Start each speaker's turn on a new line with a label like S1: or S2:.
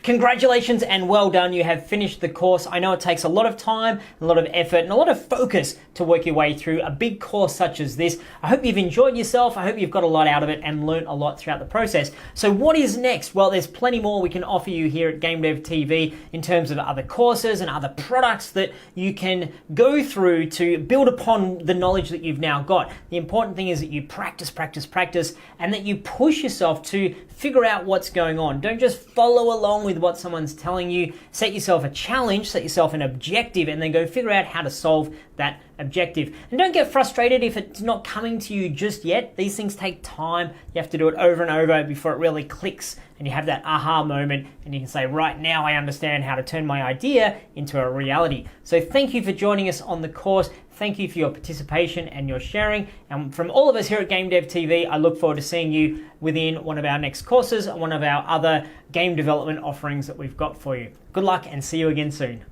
S1: Congratulations and well done, you have finished the course. I know it takes a lot of time, a lot of effort and a lot of focus to work your way through a big course such as this. I hope you've enjoyed yourself, I hope you've got a lot out of it and learnt a lot throughout the process. So what is next? Well, there's plenty more we can offer you here at Game Dev TV in terms of other courses and other products that you can go through to build upon the knowledge that you've now got. The important thing is that you practice, and that you push yourself to figure out what's going on. Don't just follow along with what someone's telling you. Set yourself a challenge, set yourself an objective, and then go figure out how to solve that objective. And don't get frustrated if it's not coming to you just yet. These things take time. You have to do it over and over before it really clicks and you have that aha moment and you can say, right now I understand how to turn my idea into a reality. So thank you for joining us on the course. Thank you for your participation and your sharing. And from all of us here at Game Dev TV, I look forward to seeing you within one of our next courses, one of our other game development offerings that we've got for you. Good luck and see you again soon.